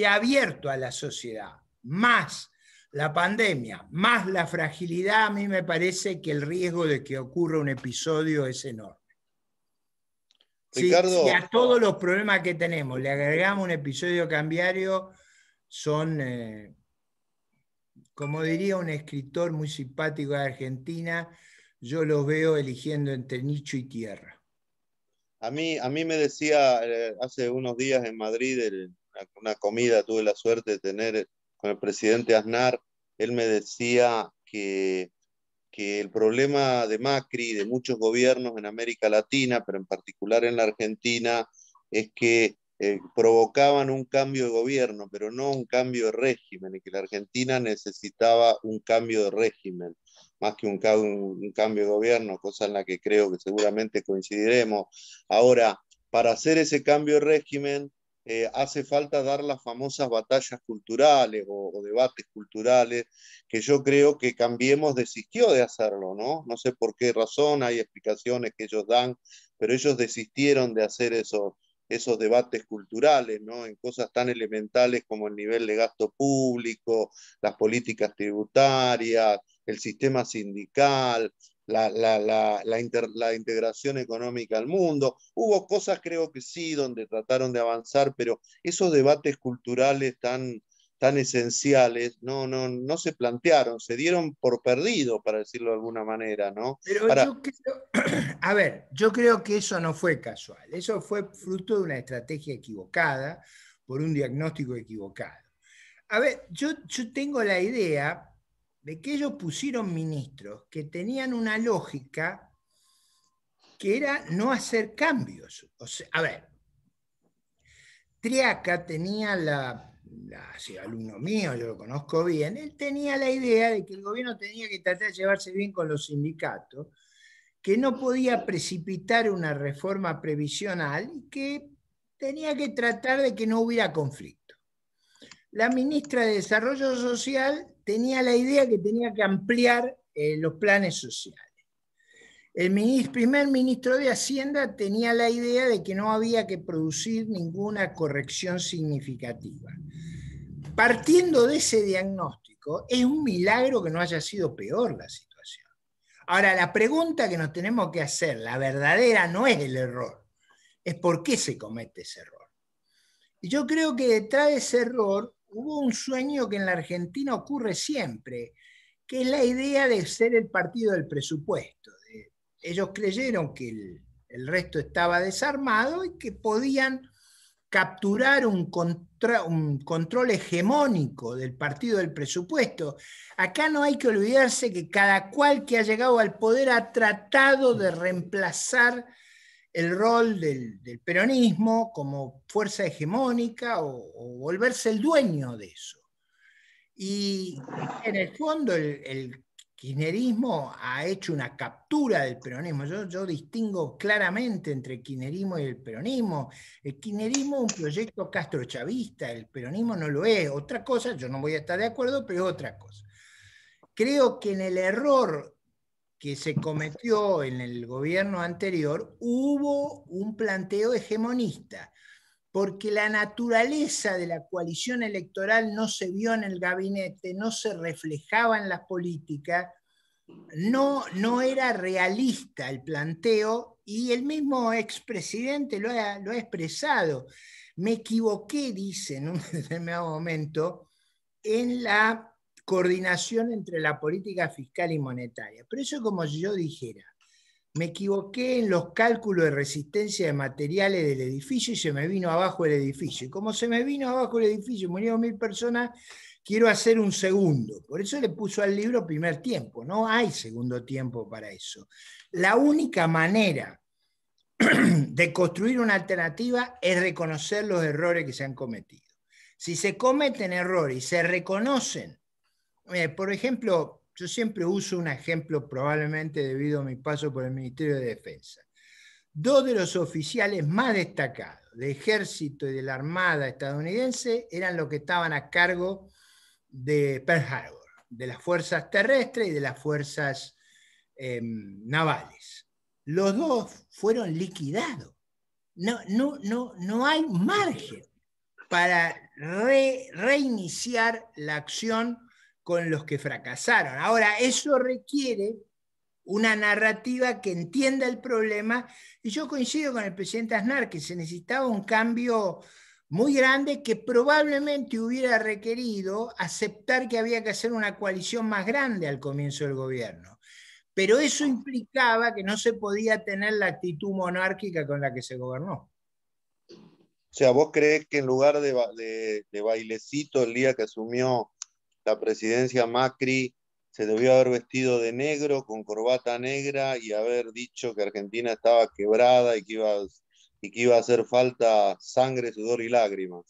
ha abierto a la sociedad. Más la pandemia, más la fragilidad, a mí me parece que el riesgo de que ocurra un episodio es enorme. Ricardo, si a todos los problemas que tenemos le agregamos un episodio cambiario, son, como diría un escritor muy simpático de Argentina, yo los veo eligiendo entre nicho y tierra. a mí me decía hace unos días en Madrid, una comida, tuve la suerte de tener con el presidente Aznar, él me decía que el problema de Macri y de muchos gobiernos en América Latina, pero en particular en la Argentina, es que provocaban un cambio de gobierno, pero no un cambio de régimen, y que la Argentina necesitaba un cambio de régimen, más que un cambio de gobierno, cosa en la que creo que seguramente coincidiremos. Ahora, para hacer ese cambio de régimen, hace falta dar las famosas batallas culturales o debates culturales, que yo creo que Cambiemos desistió de hacerlo, ¿no? No sé por qué razón, hay explicaciones que ellos dan, pero ellos desistieron de hacer esos debates culturales, ¿no? En cosas tan elementales como el nivel de gasto público, las políticas tributarias, el sistema sindical, la integración económica al mundo. Hubo cosas, creo que sí, donde trataron de avanzar, pero esos debates culturales tan esenciales no se plantearon, se dieron por perdido, para decirlo de alguna manera, ¿no? Pero yo creo que eso no fue casual, eso fue fruto de una estrategia equivocada, por un diagnóstico equivocado. A ver, yo tengo la idea de que ellos pusieron ministros que tenían una lógica que era no hacer cambios. O sea, a ver, Triaca tenía alumno mío, yo lo conozco bien, él tenía la idea de que el gobierno tenía que tratar de llevarse bien con los sindicatos, que no podía precipitar una reforma previsional y que tenía que tratar de que no hubiera conflicto. La ministra de Desarrollo Social tenía la idea que tenía que ampliar los planes sociales. El primer ministro de Hacienda tenía la idea de que no había que producir ninguna corrección significativa. Partiendo de ese diagnóstico, es un milagro que no haya sido peor la situación. Ahora, la pregunta que nos tenemos que hacer, la verdadera, no es el error, es por qué se comete ese error. Y yo creo que detrás de ese error hubo un sueño que en la Argentina ocurre siempre, que es la idea de ser el partido del presupuesto. Ellos creyeron que el resto estaba desarmado y que podían capturar un control hegemónico del partido del presupuesto. Acá no hay que olvidarse que cada cual que ha llegado al poder ha tratado de reemplazar el rol del peronismo como fuerza hegemónica o volverse el dueño de eso. Y en el fondo el kirchnerismo ha hecho una captura del peronismo. Yo distingo claramente entre el kirchnerismo y el peronismo. El kirchnerismo es un proyecto castrochavista, el peronismo no lo es. Otra cosa, yo no voy a estar de acuerdo, pero es otra cosa. Creo que en el error que se cometió en el gobierno anterior hubo un planteo hegemonista, porque la naturaleza de la coalición electoral no se vio en el gabinete, no se reflejaba en las políticas, no era realista el planteo, y el mismo expresidente lo ha expresado. Me equivoqué, dice en un determinado momento, en la coordinación entre la política fiscal y monetaria. Pero eso es como si yo dijera, me equivoqué en los cálculos de resistencia de materiales del edificio y se me vino abajo el edificio. Y como se me vino abajo el edificio y murieron 1000 personas, quiero hacer un segundo. Por eso le puso al libro primer tiempo. No hay segundo tiempo para eso. La única manera de construir una alternativa es reconocer los errores que se han cometido. Si se cometen errores y se reconocen, por ejemplo, yo siempre uso un ejemplo, probablemente debido a mi paso por el Ministerio de Defensa. Dos de los oficiales más destacados del ejército y de la armada estadounidense eran los que estaban a cargo de Pearl Harbor, de las fuerzas terrestres y de las fuerzas navales. Los dos fueron liquidados. No hay margen para reiniciar la acción con los que fracasaron. Ahora, eso requiere una narrativa que entienda el problema, y yo coincido con el presidente Aznar que se necesitaba un cambio muy grande que probablemente hubiera requerido aceptar que había que hacer una coalición más grande al comienzo del gobierno. Pero eso implicaba que no se podía tener la actitud monárquica con la que se gobernó. O sea, ¿vos creés que en lugar de bailecito el día que asumió la presidencia Macri, se debió haber vestido de negro, con corbata negra, y haber dicho que Argentina estaba quebrada y que iba a hacer falta sangre, sudor y lágrimas?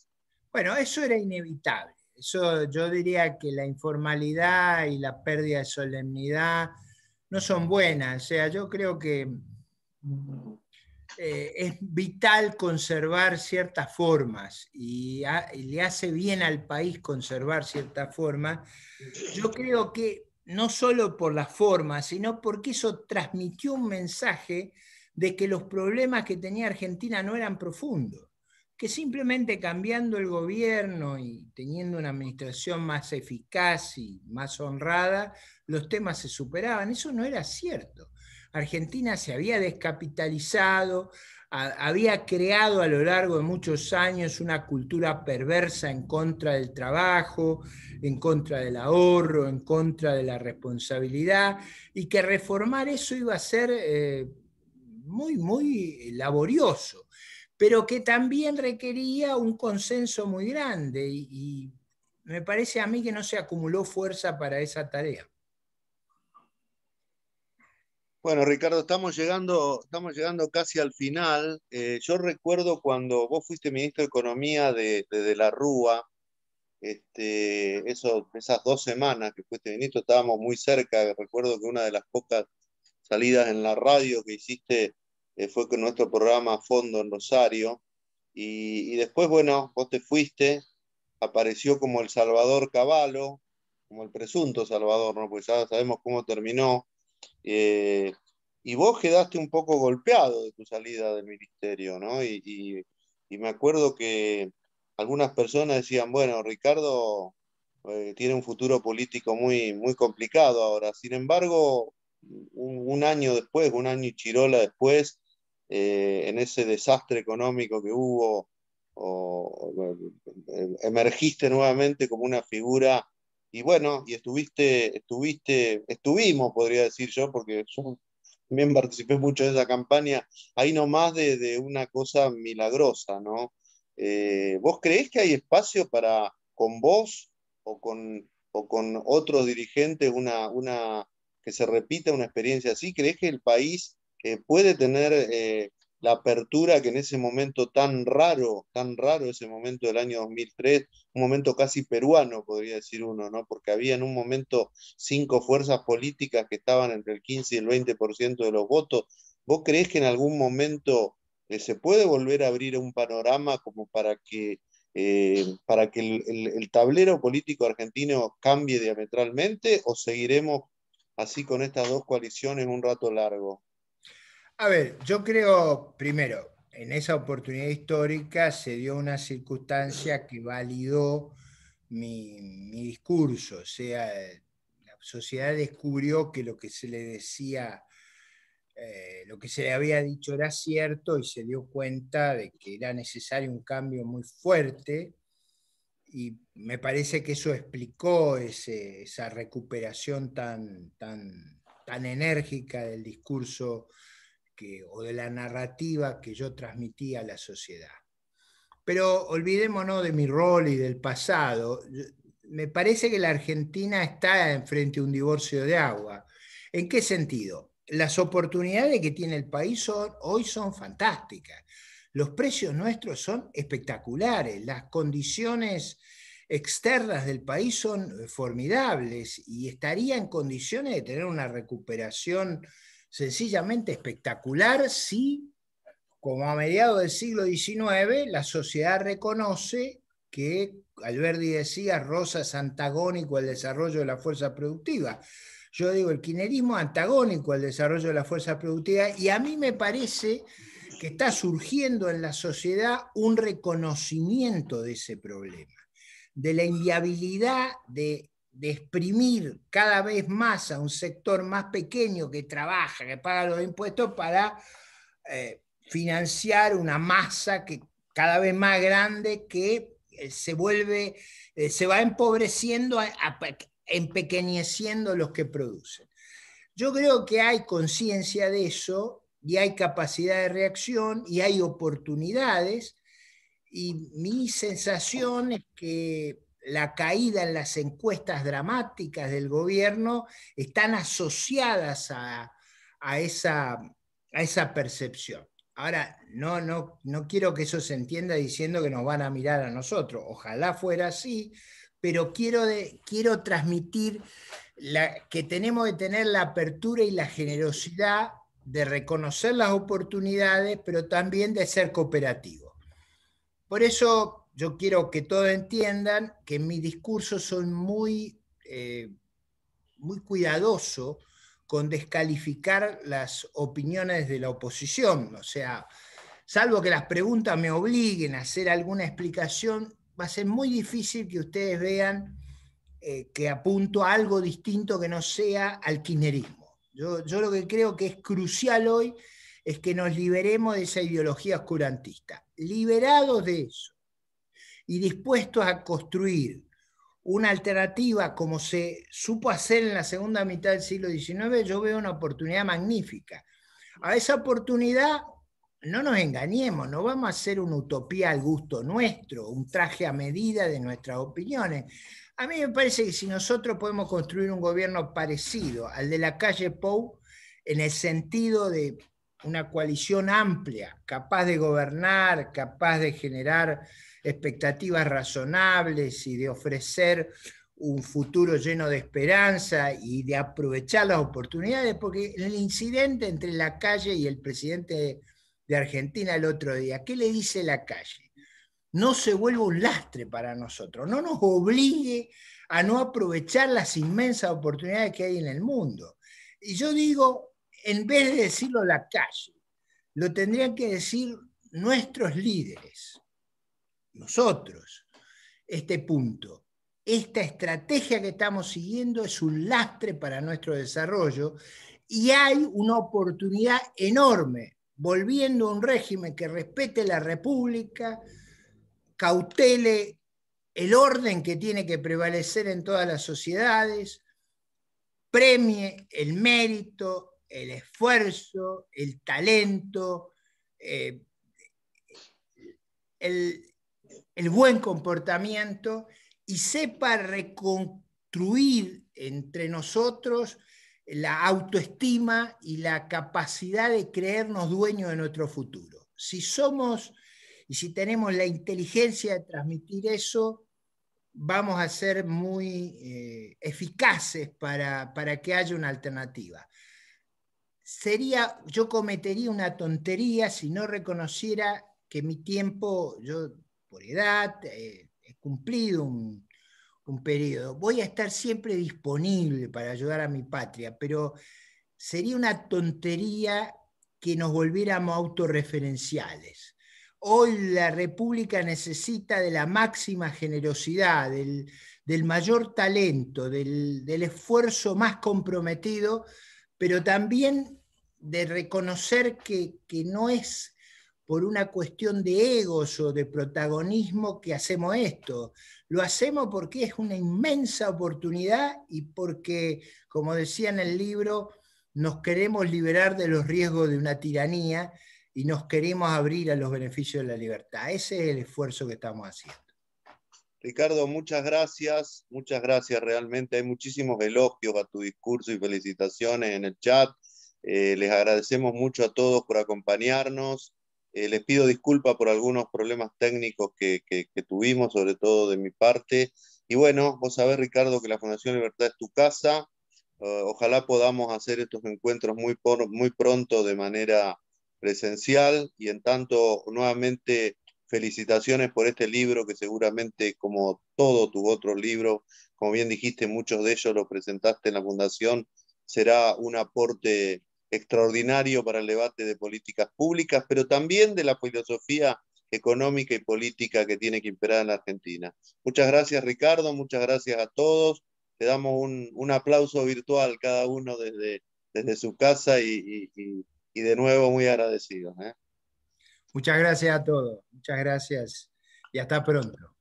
Bueno, eso era inevitable. Eso, yo diría que la informalidad y la pérdida de solemnidad no son buenas. O sea, yo creo que es vital conservar ciertas formas y le hace bien al país conservar ciertas formas. Yo creo que no solo por las formas, sino porque eso transmitió un mensaje de que los problemas que tenía Argentina no eran profundos, que simplemente cambiando el gobierno y teniendo una administración más eficaz y más honrada, los temas se superaban. Eso no era cierto. Argentina se había descapitalizado, había creado a lo largo de muchos años una cultura perversa en contra del trabajo, en contra del ahorro, en contra de la responsabilidad, y que reformar eso iba a ser muy laborioso, pero que también requería un consenso muy grande, y me parece a mí que no se acumuló fuerza para esa tarea. Bueno, Ricardo, estamos llegando casi al final. Yo recuerdo cuando vos fuiste ministro de Economía de la Rúa, esas 2 semanas que fuiste ministro, estábamos muy cerca. Recuerdo que una de las pocas salidas en la radio que hiciste fue con nuestro programa Fondo en Rosario. Y después, bueno, vos te fuiste, apareció como el Salvador Cavallo, como el presunto Salvador, ¿no? Pues ya sabemos cómo terminó. Eh, y vos quedaste un poco golpeado de tu salida del ministerio, ¿no? Y me acuerdo que algunas personas decían, bueno, Ricardo tiene un futuro político muy complicado ahora. Sin embargo, un año después, un año y chirola después, en ese desastre económico que hubo, emergiste nuevamente como una figura. Y bueno, y estuvimos, podría decir yo, porque yo también participé mucho de esa campaña, ahí nomás de una cosa milagrosa, ¿no? ¿Vos creés que hay espacio para, con vos o con otros dirigentes, que se repita una experiencia así? ¿Creés que el país puede tener la apertura que en ese momento tan raro, ese momento del año 2003, un momento casi peruano, podría decir uno, ¿no? Porque había en un momento 5 fuerzas políticas que estaban entre el 15 y el 20% de los votos? ¿Vos creés que en algún momento se puede volver a abrir un panorama como para que el tablero político argentino cambie diametralmente, o seguiremos así con estas dos coaliciones un rato largo? A ver, yo creo, primero, en esa oportunidad histórica se dio una circunstancia que validó mi discurso, o sea, la sociedad descubrió que lo que se le decía, lo que se le había dicho era cierto, y se dio cuenta de que era necesario un cambio muy fuerte, y me parece que eso explicó esa recuperación tan enérgica del discurso o de la narrativa que yo transmití a la sociedad. Pero olvidémonos de mi rol y del pasado. Me parece que la Argentina está enfrente a un divorcio de agua. ¿En qué sentido? Las oportunidades que tiene el país hoy son fantásticas. Los precios nuestros son espectaculares. Las condiciones externas del país son formidables y estaría en condiciones de tener una recuperación sencillamente espectacular si, como a mediados del siglo XIX, la sociedad reconoce que, Alberti decía, Rosa es antagónico al desarrollo de la fuerza productiva. Yo digo, el kirchnerismo es antagónico al desarrollo de la fuerza productiva, y a mí me parece que está surgiendo en la sociedad un reconocimiento de ese problema, de la inviabilidad de exprimir cada vez más a un sector más pequeño que trabaja, que paga los impuestos para financiar una masa que cada vez más grande que se va empobreciendo, empequeñeciendo los que producen. Yo creo que hay conciencia de eso, y hay capacidad de reacción, y hay oportunidades, y mi sensación es que la caída en las encuestas dramáticas del gobierno están asociadas a esa percepción. Ahora, no quiero que eso se entienda diciendo que nos van a mirar a nosotros. Ojalá fuera así, pero quiero transmitir que tenemos que tener la apertura y la generosidad de reconocer las oportunidades, pero también de ser cooperativos. Por eso yo quiero que todos entiendan que en mi discurso soy muy cuidadoso con descalificar las opiniones de la oposición. O sea, salvo que las preguntas me obliguen a hacer alguna explicación, va a ser muy difícil que ustedes vean que apunto a algo distinto que no sea al kirchnerismo. Yo lo que creo que es crucial hoy es que nos liberemos de esa ideología oscurantista. Liberados de eso y dispuestos a construir una alternativa como se supo hacer en la segunda mitad del siglo XIX, yo veo una oportunidad magnífica. A esa oportunidad, no nos engañemos, no vamos a hacer una utopía al gusto nuestro, un traje a medida de nuestras opiniones. A mí me parece que si nosotros podemos construir un gobierno parecido al de la calle Pou, en el sentido de una coalición amplia, capaz de gobernar, capaz de generar expectativas razonables y de ofrecer un futuro lleno de esperanza y de aprovechar las oportunidades, porque el incidente entre la calle y el presidente de Argentina el otro día, ¿qué le dice la calle? No se vuelva un lastre para nosotros, no nos obligue a no aprovechar las inmensas oportunidades que hay en el mundo. Y yo digo, en vez de decirlo la calle, lo tendrían que decir nuestros líderes, nosotros, este punto. Esta estrategia que estamos siguiendo es un lastre para nuestro desarrollo, y hay una oportunidad enorme, volviendo a un régimen que respete la República, cautele el orden que tiene que prevalecer en todas las sociedades, premie el mérito, el esfuerzo, el talento, el buen comportamiento, y sepa reconstruir entre nosotros la autoestima y la capacidad de creernos dueños de nuestro futuro. Si somos y si tenemos la inteligencia de transmitir eso, vamos a ser muy eficaces para que haya una alternativa. Yo cometería una tontería si no reconociera que mi tiempo, yo por edad, he cumplido un periodo. Voy a estar siempre disponible para ayudar a mi patria, pero sería una tontería que nos volviéramos autorreferenciales. Hoy la República necesita de la máxima generosidad, del mayor talento, del esfuerzo más comprometido, pero también de reconocer que no es por una cuestión de egos o de protagonismo que hacemos esto. Lo hacemos porque es una inmensa oportunidad y porque, como decía en el libro, nos queremos liberar de los riesgos de una tiranía y nos queremos abrir a los beneficios de la libertad. Ese es el esfuerzo que estamos haciendo. Ricardo, muchas gracias realmente. Hay muchísimos elogios a tu discurso y felicitaciones en el chat. Les agradecemos mucho a todos por acompañarnos. Les pido disculpas por algunos problemas técnicos que tuvimos, sobre todo de mi parte. Y bueno, vos sabés, Ricardo, que la Fundación Libertad es tu casa. Ojalá podamos hacer estos encuentros muy pronto de manera presencial y en tanto, nuevamente, felicitaciones por este libro que seguramente, como todo tu otro libro, como bien dijiste, muchos de ellos los presentaste en la Fundación, será un aporte extraordinario para el debate de políticas públicas, pero también de la filosofía económica y política que tiene que imperar en la Argentina. Muchas gracias, Ricardo, muchas gracias a todos. Le damos un aplauso virtual cada uno desde su casa y de nuevo muy agradecidos. Muchas gracias a todos, muchas gracias y hasta pronto.